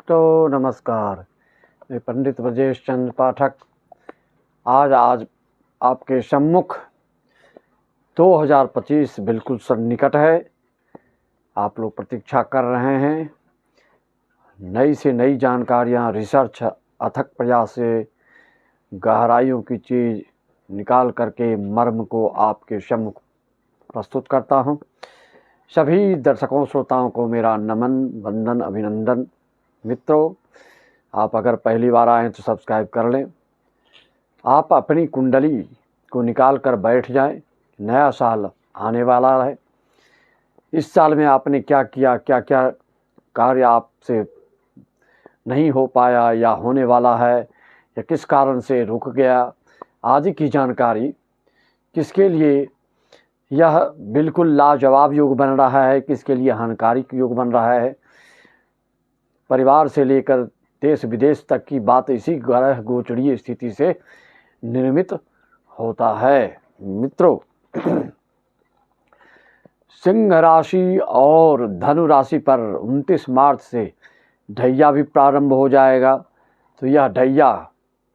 दोस्तों नमस्कार। मैं पंडित ब्रजेश चंद्र पाठक आज आपके सम्मुख 2025 बिल्कुल सन्निकट है। आप लोग प्रतीक्षा कर रहे हैं नई से नई जानकारियां, रिसर्च, अथक प्रयास से गहराइयों की चीज़ निकाल करके मर्म को आपके सम्मुख प्रस्तुत करता हूं। सभी दर्शकों श्रोताओं को मेरा नमन, वंदन, अभिनंदन। मित्रों, आप अगर पहली बार आए तो सब्सक्राइब कर लें। आप अपनी कुंडली को निकाल कर बैठ जाएं। नया साल आने वाला है। इस साल में आपने क्या किया, क्या क्या कार्य आपसे नहीं हो पाया या होने वाला है या किस कारण से रुक गया आदि की जानकारी, किसके लिए यह बिल्कुल लाजवाब योग बन रहा है, किसके लिए हानिकारक योग बन रहा है, परिवार से लेकर देश विदेश तक की बात इसी ग्रह गोचरीय स्थिति से निर्मित होता है। मित्रों, सिंह राशि और धनु राशि पर 29 मार्च से ढैया भी प्रारंभ हो जाएगा। तो यह ढैया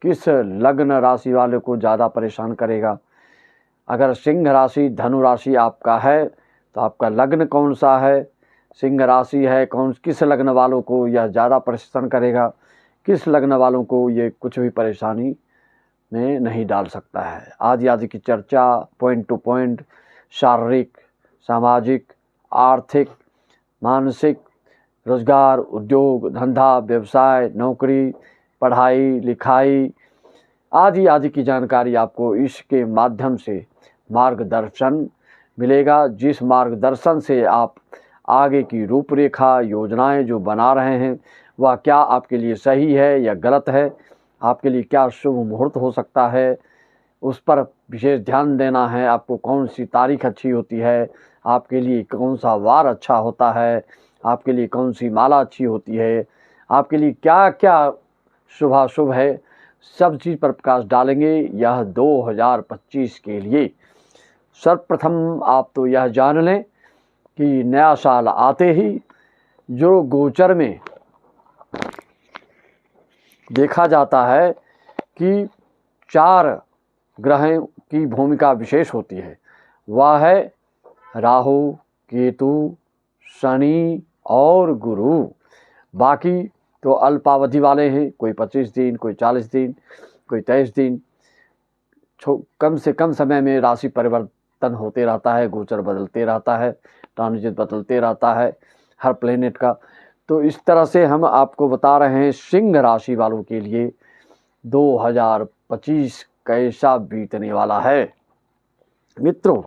किस लग्न राशि वाले को ज़्यादा परेशान करेगा? अगर सिंह राशि धनु राशि आपका है तो आपका लग्न कौन सा है, सिंह राशि है, किस लग्न वालों को यह ज़्यादा परेशान करेगा, किस लग्न वालों को ये कुछ भी परेशानी में नहीं डाल सकता है। आदि की चर्चा पॉइंट टू पॉइंट, शारीरिक, सामाजिक, आर्थिक, मानसिक, रोजगार, उद्योग, धंधा, व्यवसाय, नौकरी, पढ़ाई लिखाई आदि की जानकारी आपको इसके माध्यम से मार्गदर्शन मिलेगा, जिस मार्गदर्शन से आप आगे की रूपरेखा, योजनाएं जो बना रहे हैं वह क्या आपके लिए सही है या गलत है, आपके लिए क्या शुभ मुहूर्त हो सकता है, उस पर विशेष ध्यान देना है। आपको कौन सी तारीख अच्छी होती है, आपके लिए कौन सा वार अच्छा होता है, आपके लिए कौन सी माला अच्छी होती है, आपके लिए क्या क्या शुभाशुभ है, सब चीज़ पर प्रकाश डालेंगे। यह 2025 के लिए सर्वप्रथम आप तो यह जान लें कि नया साल आते ही जो गोचर में देखा जाता है कि 4 ग्रहों की भूमिका विशेष होती है, वह है राहु, केतु, शनि और गुरु। बाकी तो अल्पावधि वाले हैं, कोई 25 दिन, कोई 40 दिन, कोई 23 दिन। कम से कम समय में राशि परिवर्तन होते रहता है, गोचर बदलते रहता है, ट्रांजिट बदलते रहता है हर प्लेनेट का। तो इस तरह से हम आपको बता रहे हैं सिंह राशि वालों के लिए 2025 कैसा बीतने वाला है। मित्रों,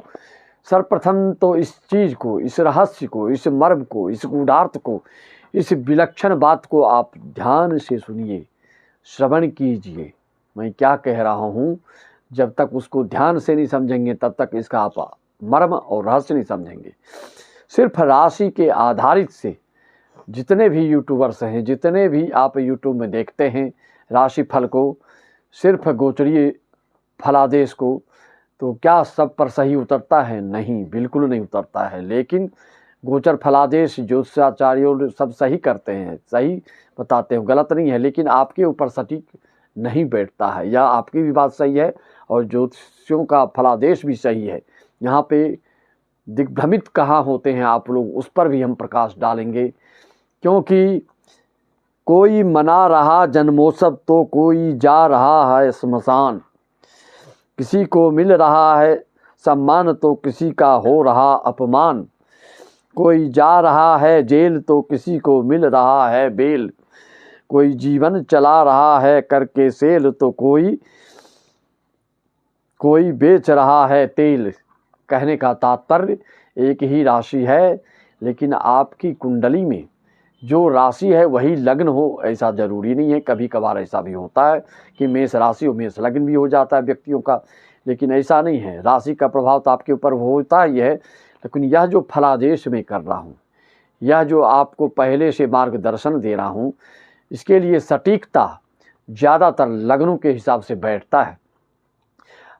सर्वप्रथम तो इस चीज़ को, इस रहस्य को, इस मर्म को, इस गूढ़ार्थ को, इस विलक्षण बात को आप ध्यान से सुनिए, श्रवण कीजिए। मैं क्या कह रहा हूँ, जब तक उसको ध्यान से नहीं समझेंगे तब तक इसका आप मर्म और रहस्य नहीं समझेंगे। सिर्फ राशि के आधारित से जितने भी यूट्यूबर्स हैं, जितने भी आप यूट्यूब में देखते हैं राशि फल को, सिर्फ गोचरीय फलादेश को, तो क्या सब पर सही उतरता है? नहीं, बिल्कुल नहीं उतरता है। लेकिन गोचर फलादेश ज्योतिषाचार्यों सब सही करते हैं, सही बताते हैं, गलत नहीं है, लेकिन आपके ऊपर सटीक नहीं बैठता है। या आपकी भी बात सही है और ज्योतिषियों का फलादेश भी सही है। यहाँ पे दिग्भ्रमित कहाँ होते हैं आप लोग, उस पर भी हम प्रकाश डालेंगे। क्योंकि कोई मना रहा जन्मोत्सव तो कोई जा रहा है श्मशान, किसी को मिल रहा है सम्मान तो किसी का हो रहा अपमान, कोई जा रहा है जेल तो किसी को मिल रहा है बेल, कोई जीवन चला रहा है करके सेल तो कोई बेच रहा है तेल। कहने का तात्पर्य एक ही राशि है, लेकिन आपकी कुंडली में जो राशि है वही लग्न हो ऐसा ज़रूरी नहीं है। कभी कभार ऐसा भी होता है कि मेष राशि और मेष लग्न भी हो जाता है व्यक्तियों का, लेकिन ऐसा नहीं है। राशि का प्रभाव तो आपके ऊपर होता ही है, लेकिन यह जो फलादेश में कर रहा हूँ, यह जो आपको पहले से मार्गदर्शन दे रहा हूँ, इसके लिए सटीकता ज़्यादातर लग्नों के हिसाब से बैठता है।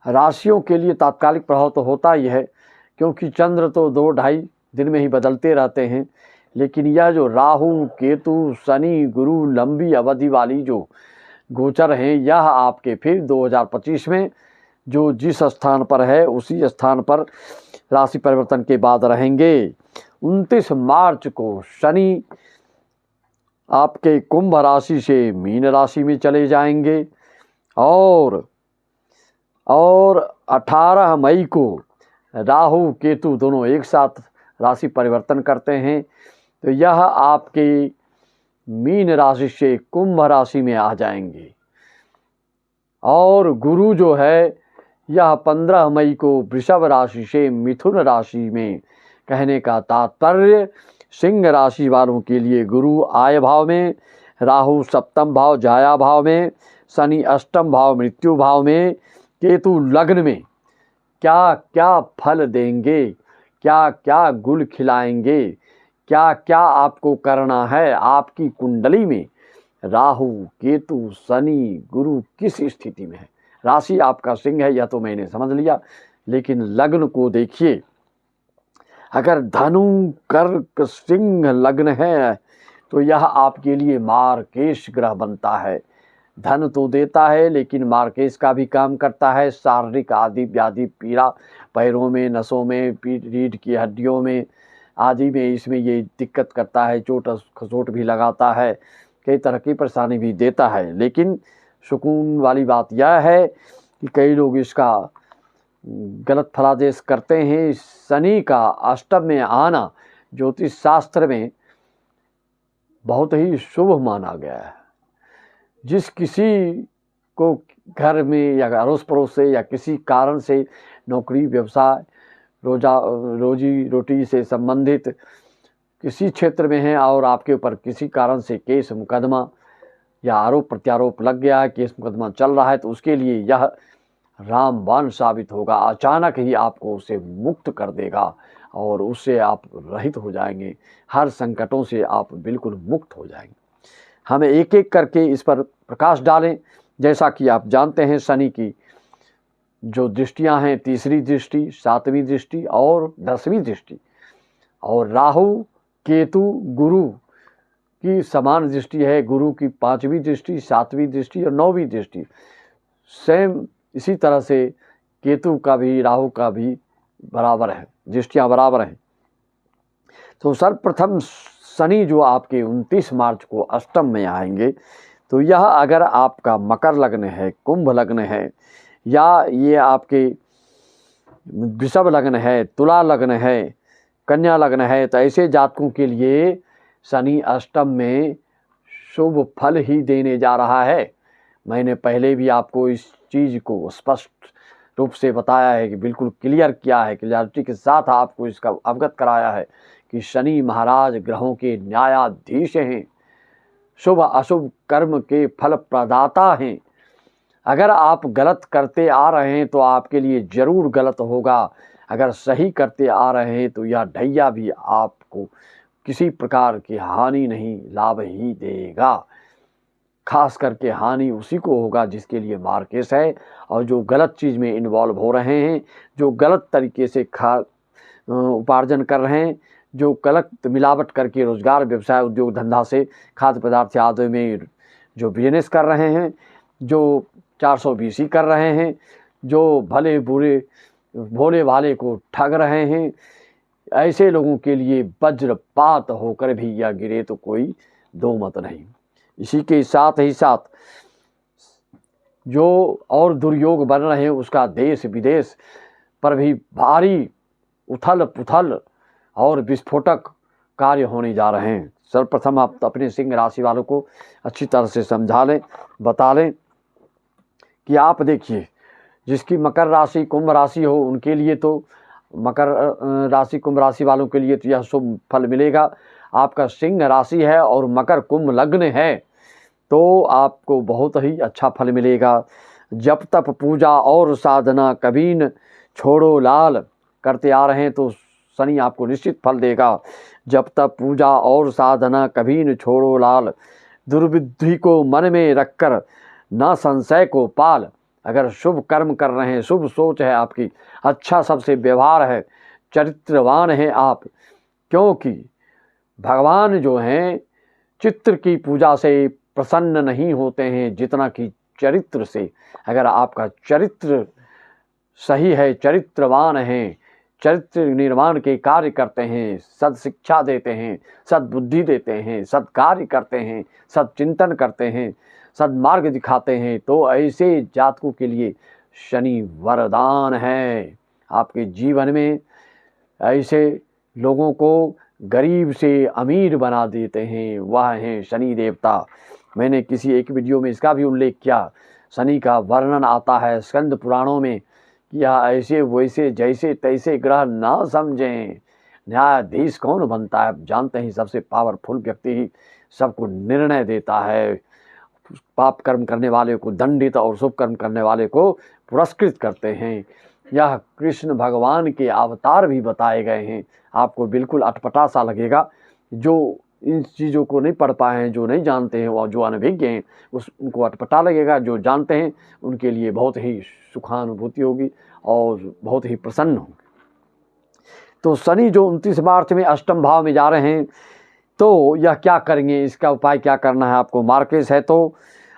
राशियों के लिए तात्कालिक प्रभाव तो होता ही है, क्योंकि चंद्र तो 2-2.5 दिन में ही बदलते रहते हैं, लेकिन यह जो राहु केतु शनि गुरु लंबी अवधि वाली जो गोचर हैं, यह आपके फिर 2025 में जो जिस स्थान पर है उसी स्थान पर राशि परिवर्तन के बाद रहेंगे। 29 मार्च को शनि आपके कुंभ राशि से मीन राशि में चले जाएंगे और 18 मई को राहु केतु दोनों एक साथ राशि परिवर्तन करते हैं, तो यह आपके मीन राशि से कुंभ राशि में आ जाएंगे। और गुरु जो है यह 15 मई को वृषभ राशि से मिथुन राशि में, कहने का तात्पर्य सिंह राशि वालों के लिए गुरु आय भाव में, राहु सप्तम भाव जाया भाव में, शनि अष्टम भाव मृत्यु भाव में, केतु लग्न में क्या क्या फल देंगे, क्या क्या गुल खिलाएंगे, क्या क्या आपको करना है। आपकी कुंडली में राहु केतु शनि गुरु किस स्थिति में है। राशि आपका सिंह है, यह तो मैंने समझ लिया, लेकिन लग्न को देखिए। अगर धनु कर्क सिंह लग्न है तो यह आपके लिए मार्केश ग्रह बनता है। धन तो देता है लेकिन मार्केश का भी काम करता है। शारीरिक आदि व्याधि पीड़ा, पैरों में, नसों में, रीढ़ की हड्डियों में आदि में इसमें ये दिक्कत करता है। चोट खसोट भी लगाता है, कई तरह की परेशानी भी देता है। लेकिन सुकून वाली बात यह है कि कई लोग इसका गलत फलादेश करते हैं। शनि का अष्टम में आना ज्योतिष शास्त्र में बहुत ही शुभ माना गया है। जिस किसी को घर में या अड़ोस पड़ोस से या किसी कारण से नौकरी व्यवसाय रोजी रोटी से संबंधित किसी क्षेत्र में है और आपके ऊपर किसी कारण से केस मुकदमा या आरोप प्रत्यारोप लग गया है, केस मुकदमा चल रहा है, तो उसके लिए यह रामबाण साबित होगा। अचानक ही आपको उससे मुक्त कर देगा और उससे आप रहित हो जाएंगे। हर संकटों से आप बिल्कुल मुक्त हो जाएंगे। हमें एक एक करके इस पर प्रकाश डालें। जैसा कि आप जानते हैं शनि की जो दृष्टियां हैं, तीसरी दृष्टि, सातवीं दृष्टि और 10वीं दृष्टि, और राहु केतु गुरु की समान दृष्टि है। गुरु की 5वीं दृष्टि, 7वीं दृष्टि और 9वीं दृष्टि सेम इसी तरह से केतु का भी राहु का भी बराबर है, दृष्टियां बराबर हैं। तो सर्वप्रथम शनि जो आपके 29 मार्च को अष्टम में आएंगे, तो यह अगर आपका मकर लग्न है, कुंभ लग्न है, या ये आपके वृषभ लग्न है, तुला लग्न है, कन्या लग्न है, तो ऐसे जातकों के लिए शनि अष्टम में शुभ फल ही देने जा रहा है। मैंने पहले भी आपको इस चीज़ को स्पष्ट रूप से बताया है कि बिल्कुल क्लियर किया है, क्लियरिटी के साथ आपको इसका अवगत कराया है कि शनि महाराज ग्रहों के न्यायाधीश हैं, शुभ अशुभ कर्म के फल प्रदाता हैं। अगर आप गलत करते आ रहे हैं तो आपके लिए ज़रूर गलत होगा, अगर सही करते आ रहे हैं तो यह ढैया भी आपको किसी प्रकार की हानि नहीं, लाभ ही देगा। खास करके हानि उसी को होगा जिसके लिए मार्केश है और जो गलत चीज़ में इन्वॉल्व हो रहे हैं, जो गलत तरीके से उपार्जन कर रहे हैं, जो गलत मिलावट करके रोजगार व्यवसाय उद्योग धंधा से खाद्य पदार्थ आदि में जो बिजनेस कर रहे हैं, जो 420 कर रहे हैं, जो भले बुरे भोले भाले को ठग रहे हैं, ऐसे लोगों के लिए वज्रपात होकर भी यह गिरे तो कोई दो मत नहीं। इसी के साथ ही साथ जो और दुर्योग बन रहे हैं उसका देश विदेश पर भी भारी उथल पुथल और विस्फोटक कार्य होने जा रहे हैं। सर्वप्रथम आप अपने सिंह राशि वालों को अच्छी तरह से समझा लें, बता लें कि आप देखिए, जिसकी मकर राशि कुंभ राशि हो उनके लिए तो मकर राशि कुंभ राशि वालों के लिए तो यह शुभ फल मिलेगा। आपका सिंह राशि है और मकर कुंभ लग्न है तो आपको बहुत ही अच्छा फल मिलेगा। जब तप पूजा और साधना कभी न छोड़ो लाल करते आ रहे हैं तो शनि आपको निश्चित फल देगा। जब तक पूजा और साधना कभी न छोड़ो लाल, दुर्बुद्धि को मन में रखकर न संशय को पाल। अगर शुभ कर्म कर रहे हैं, शुभ सोच है आपकी, अच्छा सबसे व्यवहार है, चरित्रवान हैं आप, क्योंकि भगवान जो हैं चित्र की पूजा से प्रसन्न नहीं होते हैं जितना कि चरित्र से। अगर आपका चरित्र सही है, चरित्रवान हैं, चरित्र निर्माण के कार्य करते हैं, सद शिक्षा देते हैं, सद्बुद्धि देते हैं, सत्कार्य करते हैं, सत्चिंतन करते हैं, सद्मार्ग दिखाते हैं, तो ऐसे जातकों के लिए शनि वरदान है। आपके जीवन में ऐसे लोगों को गरीब से अमीर बना देते हैं, वह हैं शनि देवता। मैंने किसी एक वीडियो में इसका भी उल्लेख किया। शनि का वर्णन आता है स्कंद पुराणों में, या ऐसे वैसे जैसे तैसे ग्रह ना समझें। न्यायाधीश कौन बनता है? आप जानते हैं सबसे पावरफुल व्यक्ति ही सबको निर्णय देता है। पाप कर्म करने वाले को दंडित और शुभ कर्म करने वाले को पुरस्कृत करते हैं। यह कृष्ण भगवान के अवतार भी बताए गए हैं। आपको बिल्कुल अटपटा सा लगेगा, जो इन चीज़ों को नहीं पढ़ पाए हैं, जो नहीं जानते हैं और जो अनभिज्ञ हैं उनको अटपटा लगेगा। जो जानते हैं उनके लिए बहुत ही सुखानुभूति होगी और बहुत ही प्रसन्न होंगे। तो शनि जो 29 मार्च में अष्टम भाव में जा रहे हैं, तो यह क्या करेंगे, इसका उपाय क्या करना है आपको? मार्केश है तो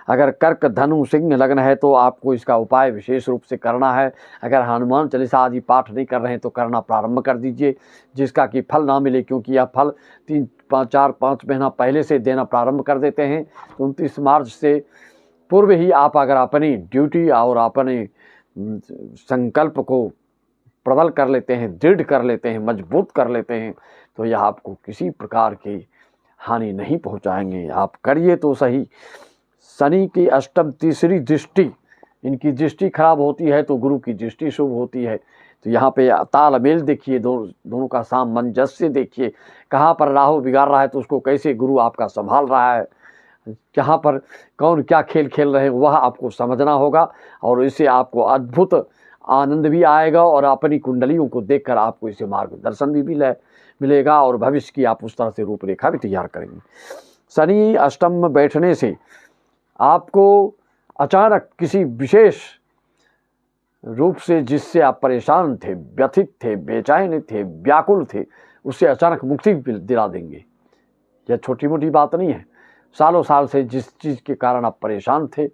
अगर कर्क धनु सिंह लग्न है तो आपको इसका उपाय विशेष रूप से करना है। अगर हनुमान चालीसा आदि पाठ नहीं कर रहे हैं तो करना प्रारंभ कर दीजिए, जिसका कि फल ना मिले, क्योंकि यह फल 3-4-5 महीना पहले से देना प्रारंभ कर देते हैं। तो 29 मार्च से पूर्व ही आप अगर अपनी ड्यूटी और अपने संकल्प को प्रबल कर लेते हैं, दृढ़ कर लेते हैं, मजबूत कर लेते हैं, तो यह आपको किसी प्रकार की हानि नहीं पहुंचाएंगे। आप करिए तो सही। शनि की अष्टम तीसरी दृष्टि, इनकी दृष्टि खराब होती है तो गुरु की दृष्टि शुभ होती है। तो यहाँ पे तालमेल देखिए, दोनों का सामंजस्य देखिए। कहाँ पर राहु बिगाड़ रहा है तो उसको कैसे गुरु आपका संभाल रहा है, कहाँ पर कौन क्या खेल खेल रहे हैं, वह आपको समझना होगा। और इससे आपको अद्भुत आनंद भी आएगा और अपनी कुंडलियों को देखकर आपको इसे मार्गदर्शन भी मिलेगा और भविष्य की आप उस तरह से रूपरेखा भी तैयार करेंगे। शनि अष्टम में बैठने से आपको अचानक किसी विशेष रूप से जिससे आप परेशान थे, व्यथित थे, बेचैन थे, व्याकुल थे, उससे अचानक मुक्ति दिला देंगे। यह छोटी मोटी बात नहीं है। सालों साल से जिस चीज़ के कारण आप परेशान थे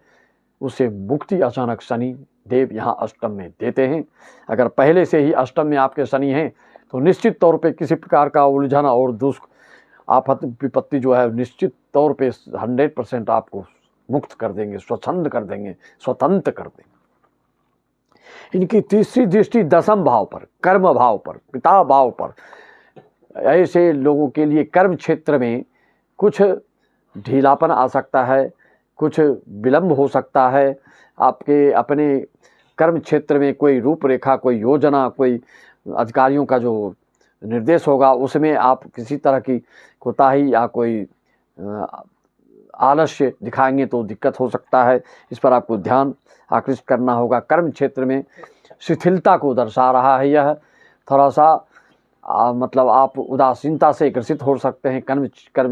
उससे मुक्ति अचानक शनि देव यहाँ अष्टम में देते हैं। अगर पहले से ही अष्टम में आपके शनि हैं तो निश्चित तौर पे किसी प्रकार का उलझन और दुष्ट आफत विपत्ति जो है निश्चित तौर पे 100% आपको मुक्त कर देंगे, स्वच्छंद कर देंगे, स्वतंत्र कर देंगे। इनकी तीसरी दृष्टि दशम भाव पर, कर्म भाव पर, पिता भाव पर। ऐसे लोगों के लिए कर्म क्षेत्र में कुछ ढीलापन आ सकता है, कुछ विलंब हो सकता है। आपके अपने कर्म क्षेत्र में कोई रूपरेखा, कोई योजना, कोई अधिकारियों का जो निर्देश होगा उसमें आप किसी तरह की कोताही या कोई आलस्य दिखाएंगे तो दिक्कत हो सकता है। इस पर आपको ध्यान आकृष्ट करना होगा। कर्म क्षेत्र में शिथिलता को दर्शा रहा है यह। थोड़ा सा मतलब आप उदासीनता से ग्रसित हो सकते हैं कर्म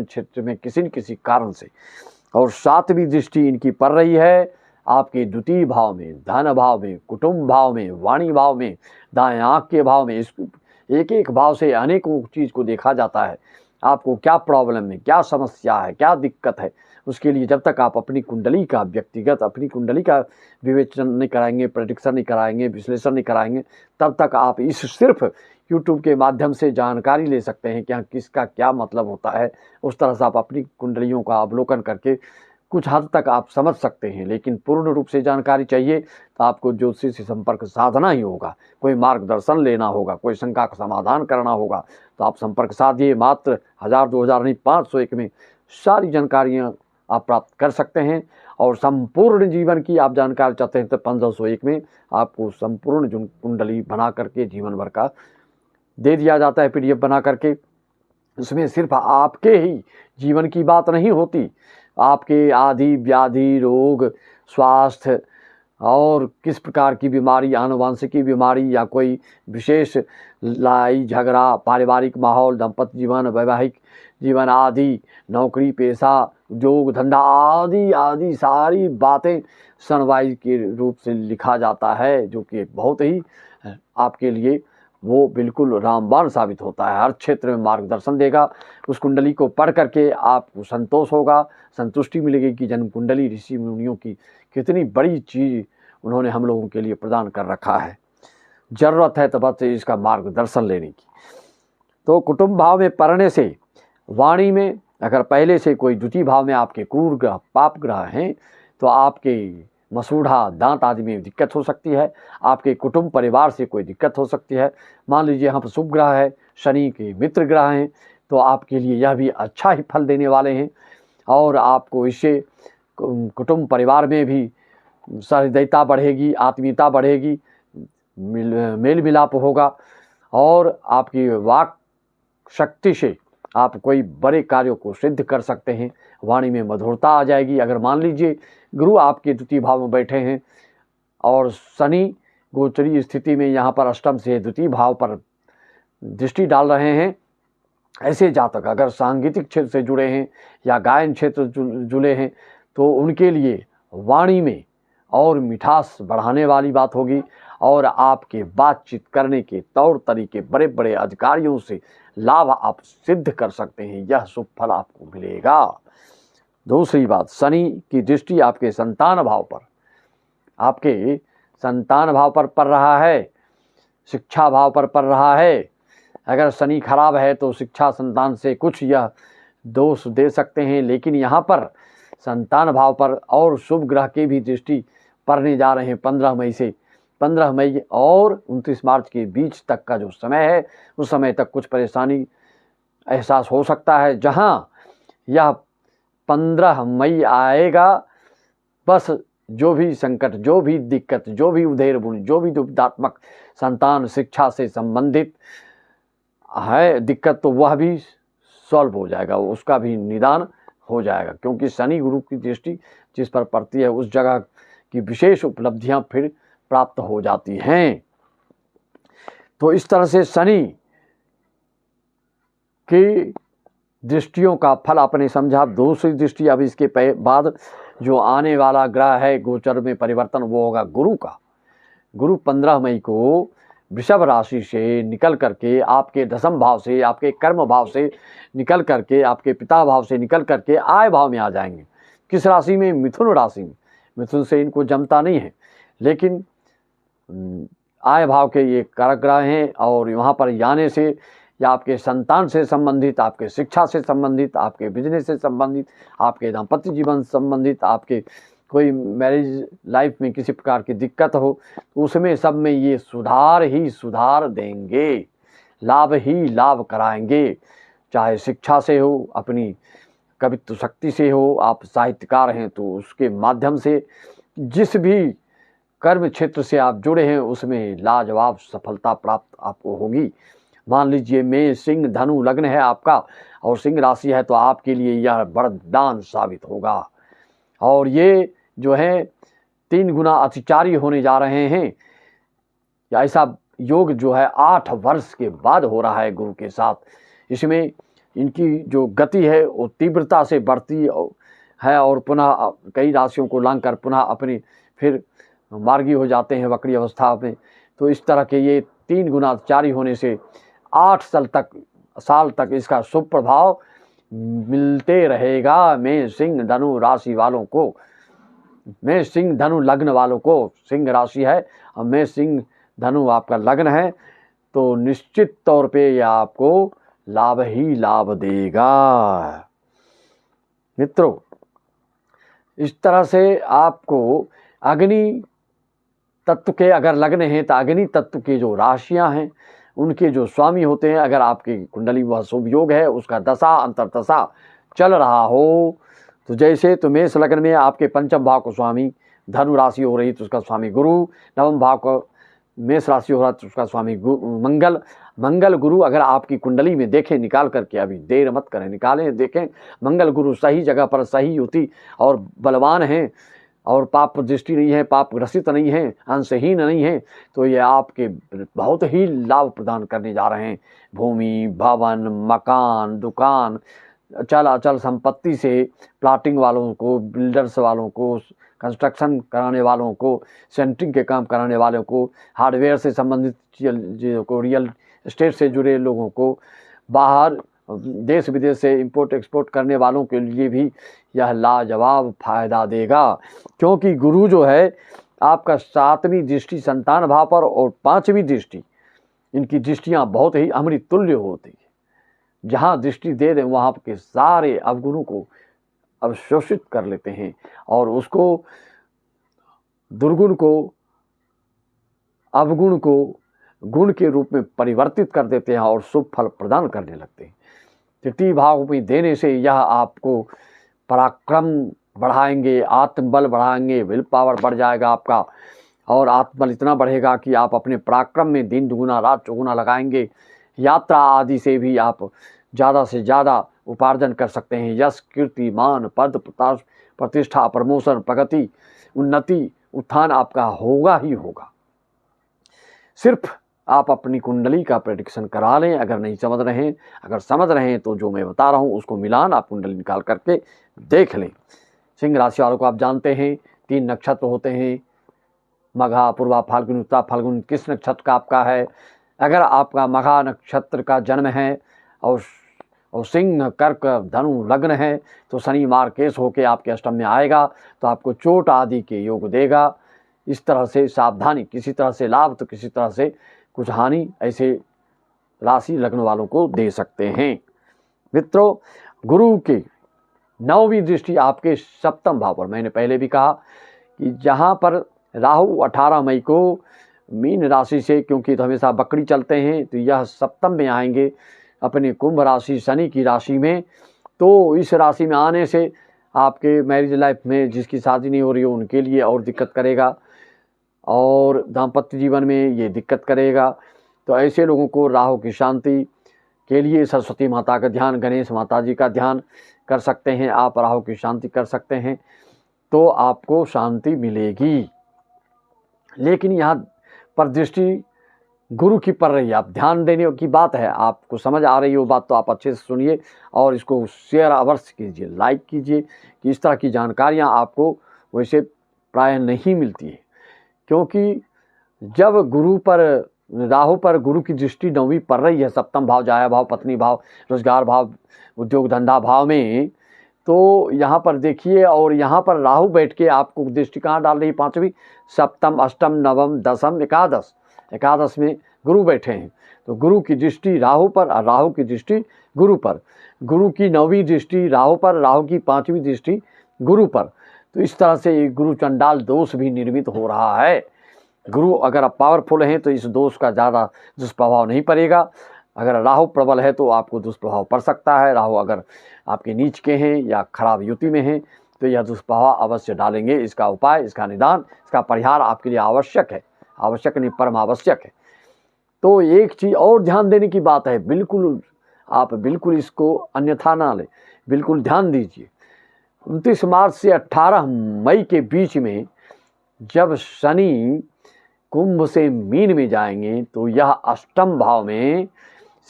क्षेत्र में किसी न किसी कारण से। और सातवीं दृष्टि इनकी पड़ रही है आपके द्वितीय भाव में, धन भाव में, कुटुंब भाव में, वाणी भाव में, दाएं आँख के भाव में। इस एक एक भाव से अनेकों चीज़ को देखा जाता है। आपको क्या प्रॉब्लम है, क्या समस्या है, क्या दिक्कत है, उसके लिए जब तक आप अपनी कुंडली का व्यक्तिगत अपनी कुंडली का विवेचन नहीं कराएंगे, प्रेडिक्शन नहीं कराएंगे, विश्लेषण नहीं कराएंगे, तब तक आप इस सिर्फ यूट्यूब के माध्यम से जानकारी ले सकते हैं कि हाँ किसका क्या मतलब होता है। उस तरह से आप अपनी कुंडलियों का अवलोकन करके कुछ हद तक आप समझ सकते हैं। लेकिन पूर्ण रूप से जानकारी चाहिए तो आपको ज्योतिषी से संपर्क साधना ही होगा, कोई मार्गदर्शन लेना होगा, कोई शंका का समाधान करना होगा। तो आप संपर्क साधिए। मात्र 1000-2000 नहीं, 501 में सारी जानकारियाँ आप प्राप्त कर सकते हैं। और संपूर्ण जीवन की आप जानकारी चाहते हैं तो 1501 में आपको संपूर्ण जो कुंडली बना करके जीवन भर का दे दिया जाता है, PDF बना करके। उसमें सिर्फ आपके ही जीवन की बात नहीं होती, आपके आदि व्याधि, रोग, स्वास्थ्य और किस प्रकार की बीमारी, आनुवांशिकी बीमारी या कोई विशेष लड़ाई झगड़ा, पारिवारिक माहौल, दाम्पत्य जीवन, वैवाहिक जीवन आदि, नौकरी पेशा, उद्योग धंधा आदि आदि सारी बातें सनवाइज के रूप से लिखा जाता है, जो कि बहुत ही आपके लिए वो बिल्कुल रामबाण साबित होता है, हर क्षेत्र में मार्गदर्शन देगा। उस कुंडली को पढ़ करके आपको संतोष होगा, संतुष्टि मिलेगी कि जन्म कुंडली ऋषि मुनियों की कितनी बड़ी चीज़ उन्होंने हम लोगों के लिए प्रदान कर रखा है। ज़रूरत है तो बस इसका मार्गदर्शन लेने की। तो कुटुंब भाव में पढ़ने से वाणी में अगर पहले से कोई द्वितीय भाव में आपके क्रूर ग्रह, पाप ग्रह हैं, तो आपके मसूढ़ा, दांत आदि में दिक्कत हो सकती है, आपके कुटुंब परिवार से कोई दिक्कत हो सकती है। मान लीजिए यहाँ पर शुभ ग्रह है, शनि के मित्र ग्रह हैं, तो आपके लिए यह भी अच्छा ही फल देने वाले हैं और आपको इससे कुटुंब परिवार में भी सहृदयता बढ़ेगी, आत्मीयता बढ़ेगी, मेल मिलाप होगा और आपकी वाक शक्ति से आप कोई बड़े कार्यों को सिद्ध कर सकते हैं। वाणी में मधुरता आ जाएगी। अगर मान लीजिए गुरु आपके द्वितीय भाव में बैठे हैं और शनि गोचरी स्थिति में यहाँ पर अष्टम से द्वितीय भाव पर दृष्टि डाल रहे हैं, ऐसे जातक अगर सांगीतिक क्षेत्र से जुड़े हैं या गायन क्षेत्र जुड़े हैं, तो उनके लिए वाणी में और मिठास बढ़ाने वाली बात होगी और आपके बातचीत करने के तौर तरीके बड़े बड़े अधिकारियों से लाभ आप सिद्ध कर सकते हैं। यह शुभ फल आपको मिलेगा। दूसरी बात, शनि की दृष्टि आपके संतान भाव पर पड़ रहा है, शिक्षा भाव पर पड़ रहा है। अगर शनि खराब है तो शिक्षा संतान से कुछ यह दोष दे सकते हैं, लेकिन यहाँ पर संतान भाव पर और शुभ ग्रह की भी दृष्टि पड़ने जा रहे हैं 15 मई से। 15 मई और 29 मार्च के बीच तक का जो समय है, उस समय तक कुछ परेशानी एहसास हो सकता है। जहाँ यह 15 मई आएगा, बस जो भी संकट, जो भी दिक्कत, जो भी उधेड़ बुन, जो भी दुविधात्मक संतान शिक्षा से संबंधित है दिक्कत, तो वह भी सॉल्व हो जाएगा, उसका भी निदान हो जाएगा, क्योंकि शनि गुरु की दृष्टि जिस पर पड़ती है उस जगह की विशेष उपलब्धियां फिर प्राप्त हो जाती हैं। तो इस तरह से शनि की दृष्टियों का फल आपने समझा। दूसरी दृष्टि अब इसके बाद जो आने वाला ग्रह है गोचर में परिवर्तन, वो होगा गुरु का। गुरु 15 मई को वृषभ राशि से निकल करके आपके दशम भाव से, आपके कर्म भाव से निकल करके, आपके पिता भाव से निकल करके आय भाव में आ जाएंगे। किस राशि में? मिथुन राशि में। मिथुन से इनको जमता नहीं है, लेकिन आय भाव के ये कारक ग्रह हैं और वहाँ पर जाने से या आपके संतान से संबंधित, आपके शिक्षा से संबंधित, आपके बिजनेस से संबंधित, आपके दाम्पत्य जीवन से संबंधित, आपके कोई मैरिज लाइफ में किसी प्रकार की दिक्कत हो, तो उसमें सब में ये सुधार ही सुधार देंगे, लाभ ही लाभ कराएंगे। चाहे शिक्षा से हो, अपनी कवित्व शक्ति से हो, आप साहित्यकार हैं तो उसके माध्यम से, जिस भी कर्म क्षेत्र से आप जुड़े हैं उसमें लाजवाब सफलता प्राप्त आपको होगी। मान लीजिए मेष, सिंह, धनु लग्न है आपका और सिंह राशि है, तो आपके लिए यह वरदान साबित होगा। और ये जो है 3 गुना अतिचारी होने जा रहे हैं। ऐसा योग जो है 8 वर्ष के बाद हो रहा है गुरु के साथ। इसमें इनकी जो गति है वो तीव्रता से बढ़ती है और पुनः कई राशियों को लांग कर पुनः अपने फिर मार्गी हो जाते हैं वक्री अवस्था में। तो इस तरह के ये 3 गुना अतिचारी होने से 8 साल तक इसका शुभ प्रभाव मिलते रहेगा। मैं सिंह धनु राशि वालों को, मैं सिंह धनु लग्न वालों को, सिंह राशि है और मैं सिंह धनु आपका लग्न है, तो निश्चित तौर पे यह आपको लाभ ही लाभ देगा। मित्रों, इस तरह से आपको अग्नि तत्व के अगर लग्न हैं तो अग्नि तत्व की जो राशियां हैं उनके जो स्वामी होते हैं, अगर आपकी कुंडली वह शुभ योग है, उसका दशा अंतर्दशा चल रहा हो, तो जैसे तो मेष लग्न में आपके पंचम भाव को स्वामी धनु राशि हो रही तो उसका स्वामी गुरु, नवम भाव को मेष राशि हो रहा तो उसका स्वामी मंगल गुरु अगर आपकी कुंडली में देखें, निकाल करके, अभी देर मत करें, निकालें, देखें, मंगल गुरु सही जगह पर सही युति और बलवान हैं और पाप दृष्टि नहीं है, पाप ग्रसित नहीं है, अंशहीन नहीं है, तो ये आपके बहुत ही लाभ प्रदान करने जा रहे हैं। भूमि, भवन, मकान, दुकान, अचल अचल संपत्ति से प्लाटिंग वालों को, बिल्डर्स वालों को, कंस्ट्रक्शन कराने वालों को, सेंटरिंग के काम कराने वालों को, हार्डवेयर से संबंधित चीज़ों को, रियल एस्टेट से जुड़े लोगों को, बाहर देश विदेश से इंपोर्ट एक्सपोर्ट करने वालों के लिए भी यह लाजवाब फायदा देगा। क्योंकि गुरु जो है आपका 7वीं दृष्टि संतान भाव पर और 5वीं दृष्टि, इनकी दृष्टियां बहुत ही अमृत तुल्य होती है। जहाँ दृष्टि दे रहे वहाँ के सारे अवगुणों को अवशोषित कर लेते हैं और उसको, दुर्गुण को, अवगुण को गुण के रूप में परिवर्तित कर देते हैं और शुभ फल प्रदान करने लगते हैं। तृतीय भाव में देने से यह आपको पराक्रम बढ़ाएंगे, आत्मबल बढ़ाएंगे, विल पावर बढ़ जाएगा आपका, और आत्मबल इतना बढ़ेगा कि आप अपने पराक्रम में दिन दुगुना रात चौगुना लगाएंगे। यात्रा आदि से भी आप ज़्यादा से ज़्यादा उपार्जन कर सकते हैं। यश, कीर्ति, मान, पद, प्रतिष्ठा, प्रमोशन, प्रगति, उन्नति, उत्थान आपका होगा ही होगा। सिर्फ आप अपनी कुंडली का प्रेडिक्शन करा लें। अगर नहीं समझ रहे हैं, अगर समझ रहे हैं तो जो मैं बता रहा हूँ उसको मिलान आप कुंडली निकाल करके देख लें। सिंह राशि वालों को आप जानते हैं 3 नक्षत्र होते हैं, मघा, पूर्वा, फाल्गुन, उत्तरा फाल्गुन। किस नक्षत्र का आपका है? अगर आपका मघा नक्षत्र का जन्म है और सिंह, कर्क, धनु लग्न है तो शनि मार्केश होकर आपके अष्टम में आएगा तो आपको चोट आदि के योग देगा। इस तरह से सावधानी, किसी तरह से लाभ तो किसी तरह से कुछ हानि, ऐसे राशि लग्न वालों को दे सकते हैं। मित्रों, गुरु की 9वीं दृष्टि आपके 7वें भाव पर, मैंने पहले भी कहा कि जहाँ पर राहु 18 मई को मीन राशि से, क्योंकि तो हमेशा बकरी चलते हैं, तो यह 7वें में आएंगे अपने कुंभ राशि शनि की राशि में। तो इस राशि में आने से आपके मैरिज लाइफ में जिसकी शादी नहीं हो रही हो उनके लिए और दिक्कत करेगा, और दाम्पत्य जीवन में ये दिक्कत करेगा। तो ऐसे लोगों को राहु की शांति के लिए सरस्वती माता का ध्यान, गणेश माता जी का ध्यान कर सकते हैं। आप राहु की शांति कर सकते हैं तो आपको शांति मिलेगी। लेकिन यहाँ पर दृष्टि गुरु की पड़ रही है, आप ध्यान देने की बात है। आपको समझ आ रही हो बात तो आप अच्छे से सुनिए और इसको शेयर अवश्य कीजिए, लाइक कीजिए कि इस तरह की जानकारियाँ आपको वैसे प्राय नहीं मिलती है। क्योंकि जब गुरु पर, राहु पर गुरु की दृष्टि 9वीं पड़ रही है, 7वां भाव, जाया भाव, पत्नी भाव, रोजगार भाव, उद्योग धंधा भाव में, तो यहाँ पर देखिए, और यहाँ पर राहु बैठ के आपको दृष्टि कहाँ डाल रही है? 5वीं, 7म, 8म, 9म, 10म, एकादश में गुरु बैठे हैं। तो गुरु की दृष्टि राहु पर और राहु की दृष्टि गुरु पर, गुरु की 9वीं दृष्टि राहु पर, राहु की 5वीं दृष्टि गुरु पर। तो इस तरह से गुरु चंडाल दोष भी निर्मित हो रहा है। गुरु अगर आप पावरफुल हैं तो इस दोष का ज़्यादा दुष्प्रभाव नहीं पड़ेगा। अगर राहु प्रबल है तो आपको दुष्प्रभाव पड़ सकता है। राहु अगर आपके नीच के हैं या खराब युति में हैं तो यह दुष्प्रभाव अवश्य डालेंगे। इसका उपाय, इसका निदान, इसका परिहार आपके लिए आवश्यक है, आवश्यक नहीं परम आवश्यक है। तो एक चीज़ और ध्यान देने की बात है, बिल्कुल आप बिल्कुल इसको अन्यथा ना लें, बिल्कुल ध्यान दीजिए। 29 मार्च से 18 मई के बीच में जब शनि कुंभ से मीन में जाएंगे तो यह 8म भाव में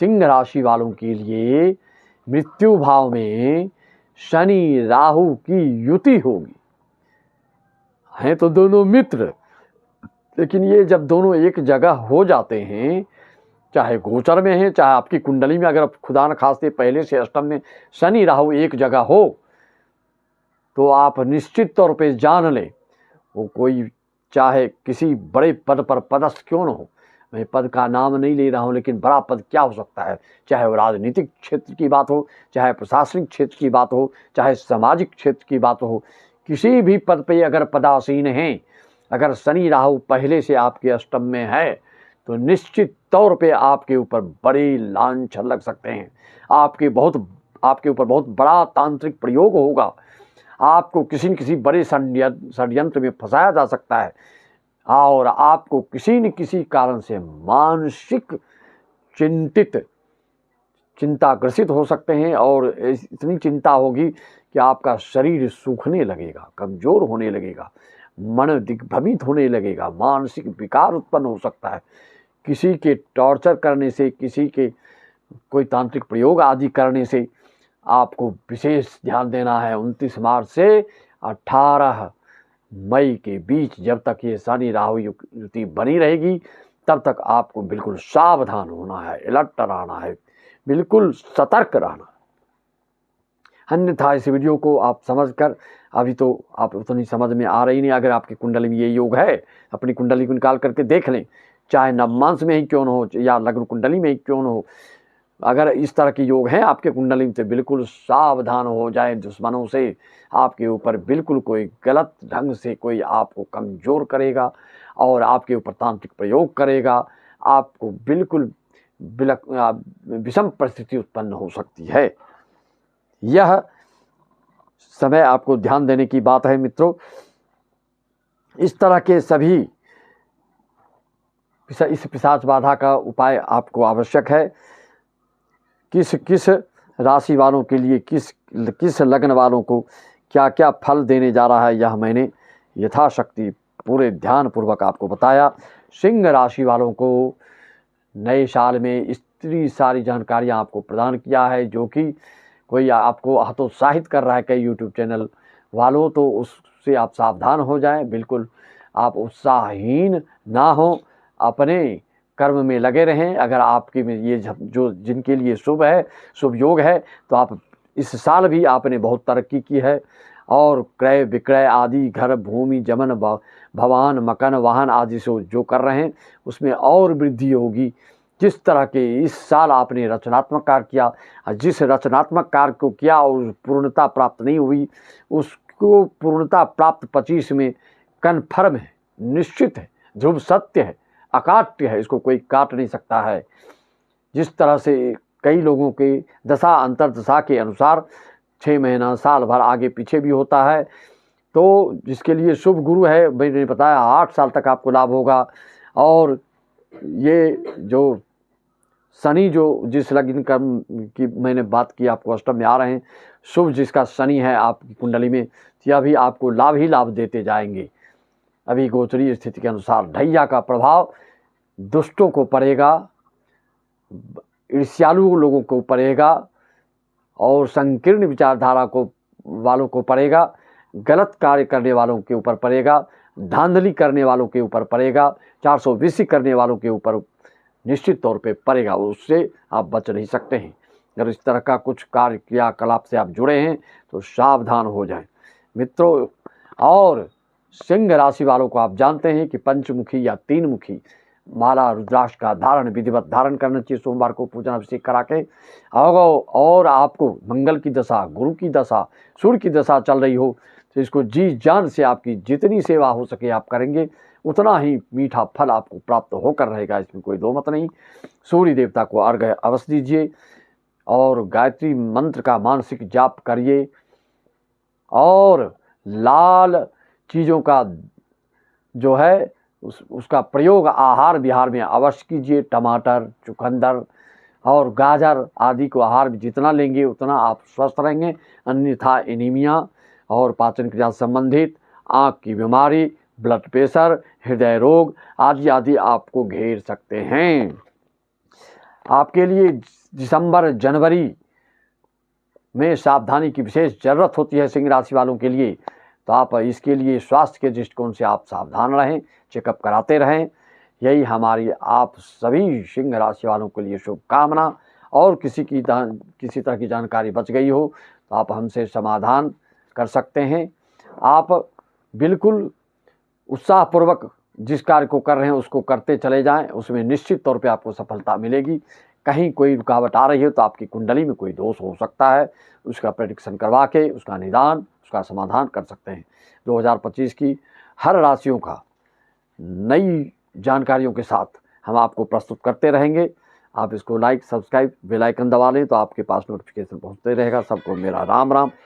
सिंह राशि वालों के लिए मृत्यु भाव में शनि राहु की युति होगी। हैं तो दोनों मित्र, लेकिन ये जब दोनों एक जगह हो जाते हैं, चाहे गोचर में है चाहे आपकी कुंडली में, अगर खुदा न खास्ते पहले से 8म में शनि राहु एक जगह हो तो आप निश्चित तौर पे जान लें, वो कोई चाहे किसी बड़े पद पर पदस्थ क्यों न हो, मैं पद का नाम नहीं ले रहा हूँ, लेकिन बड़ा पद क्या हो सकता है, चाहे वो राजनीतिक क्षेत्र की बात हो, चाहे प्रशासनिक क्षेत्र की बात हो, चाहे सामाजिक क्षेत्र की बात हो, किसी भी पद पे अगर पदासीन हैं, अगर शनि राहु पहले से आपके 8म में है तो निश्चित तौर पे आपके ऊपर बड़े लांछन लग सकते हैं। आपके ऊपर बहुत बड़ा तांत्रिक प्रयोग होगा। आपको किसी न किसी बड़े षड्यंत्र में फंसाया जा सकता है और आपको किसी न किसी कारण से मानसिक चिंताग्रसित हो सकते हैं, और इतनी चिंता होगी कि आपका शरीर सूखने लगेगा, कमज़ोर होने लगेगा, मन दिग्भ्रमित होने लगेगा, मानसिक विकार उत्पन्न हो सकता है। किसी के टॉर्चर करने से, किसी के कोई तांत्रिक प्रयोग आदि करने से आपको विशेष ध्यान देना है। 29 मार्च से 18 मई के बीच जब तक ये शनि राहु युति बनी रहेगी तब तक आपको बिल्कुल सावधान होना है, अलर्ट रहना है, बिल्कुल सतर्क रहना। अन्यथा इस वीडियो को आप समझकर, अभी तो आप उतनी समझ में आ रही नहीं, अगर आपकी कुंडली में ये योग है अपनी कुंडली को निकाल करके देख लें, चाहे नवमांश में ही क्यों न हो या लग्न कुंडली में ही क्यों न हो, अगर इस तरह के योग हैं आपके कुंडली में तो बिल्कुल सावधान हो जाए। दुश्मनों से आपके ऊपर बिल्कुल कोई गलत ढंग से कोई आपको कमज़ोर करेगा और आपके ऊपर तांत्रिक प्रयोग करेगा, आपको बिल्कुल विषम परिस्थिति उत्पन्न हो सकती है। यह समय आपको ध्यान देने की बात है मित्रों। इस तरह के सभी इस पिशाच बाधा का उपाय आपको आवश्यक है। किस किस राशि वालों के लिए, किस लग्न वालों को क्या क्या फल देने जा रहा है, यह मैंने यथाशक्ति पूरे ध्यानपूर्वक आपको बताया। सिंह राशि वालों को नए साल में इतनी सारी जानकारियां आपको प्रदान किया है, जो कि कोई आपको हतोत्साहित कर रहा है कई यूट्यूब चैनल वालों, तो उससे आप सावधान हो जाएं। बिल्कुल आप उत्साहहीन ना हो, अपने कर्म में लगे रहें। अगर आपके में ये जो जिनके लिए शुभ है, शुभ योग है, तो आप इस साल भी आपने बहुत तरक्की की है और क्रय विक्रय आदि, घर भूमि जमन भवन मकान वाहन आदि से जो कर रहे हैं उसमें और वृद्धि होगी। जिस तरह के इस साल आपने रचनात्मक कार्य किया, जिस रचनात्मक कार्य को किया और पूर्णता प्राप्त नहीं हुई, उसको पूर्णता प्राप्त 25 में कन्फर्म है, निश्चित है, ध्रुव सत्य है, अकाट्य है, इसको कोई काट नहीं सकता है। जिस तरह से कई लोगों के दशा अंतर्दशा के अनुसार 6 महीना साल भर आगे पीछे भी होता है, तो जिसके लिए शुभ गुरु है, मैंने बताया 8 साल तक आपको लाभ होगा। और ये जो शनि जो जिस लग्न की मैंने बात की, आपको अष्टम में आ रहे हैं, शुभ जिसका शनि है आपकी कुंडली में, यह भी आपको लाभ ही लाभ देते जाएंगे। अभी गोचरीय स्थिति के अनुसार ढैया का प्रभाव दुष्टों को पड़ेगा, ईर्ष्यालु लोगों को पड़ेगा और संकीर्ण विचारधारा को वालों को पड़ेगा, गलत कार्य करने वालों के ऊपर पड़ेगा, धांधली करने वालों के ऊपर पड़ेगा, 420 करने वालों के ऊपर निश्चित तौर पे पड़ेगा। उससे आप बच नहीं सकते हैं। अगर इस तरह का कुछ कार्य क्रियाकलाप से आप जुड़े हैं तो सावधान हो जाएं मित्रों। और सिंह राशि वालों को आप जानते हैं कि पंचमुखी या 3 मुखी माला रुद्राक्ष का धारण विधिवत धारण करना चाहिए सोमवार को पूजन अभिषेक करा के। और आपको मंगल की दशा, गुरु की दशा, सूर्य की दशा चल रही हो तो इसको जी जान से आपकी जितनी सेवा हो सके आप करेंगे, उतना ही मीठा फल आपको प्राप्त होकर रहेगा, इसमें कोई दो मत नहीं। सूर्य देवता को अर्घ्य अवश्य दीजिए और गायत्री मंत्र का मानसिक जाप करिए और लाल चीज़ों का जो है उसका प्रयोग आहार विहार में अवश्य कीजिए। टमाटर, चुकंदर और गाजर आदि को आहार में जितना लेंगे उतना आप स्वस्थ रहेंगे, अन्यथा एनीमिया और पाचन क्रिया संबंधित आँख की बीमारी, ब्लड प्रेशर, हृदय रोग आदि आदि आपको घेर सकते हैं। आपके लिए दिसंबर जनवरी में सावधानी की विशेष ज़रूरत होती है सिंह राशि वालों के लिए, तो आप इसके लिए स्वास्थ्य के दृष्टिकोण से आप सावधान रहें, चेकअप कराते रहें। यही हमारी आप सभी सिंह राशि वालों के लिए शुभकामना। और किसी तरह की जानकारी बच गई हो तो आप हमसे समाधान कर सकते हैं। आप बिल्कुल उत्साहपूर्वक जिस कार्य को कर रहे हैं उसको करते चले जाएं, उसमें निश्चित तौर पे आपको सफलता मिलेगी। कहीं कोई रुकावट आ रही हो तो आपकी कुंडली में कोई दोष हो सकता है, उसका प्रेडिक्शन करवा के उसका निदान, उसका समाधान कर सकते हैं। 2025 की हर राशियों का नई जानकारियों के साथ हम आपको प्रस्तुत करते रहेंगे। आप इसको लाइक, सब्सक्राइब, बेल आइकन दबा लें तो आपके पास नोटिफिकेशन पहुंचते रहेगा। सबको मेरा राम राम।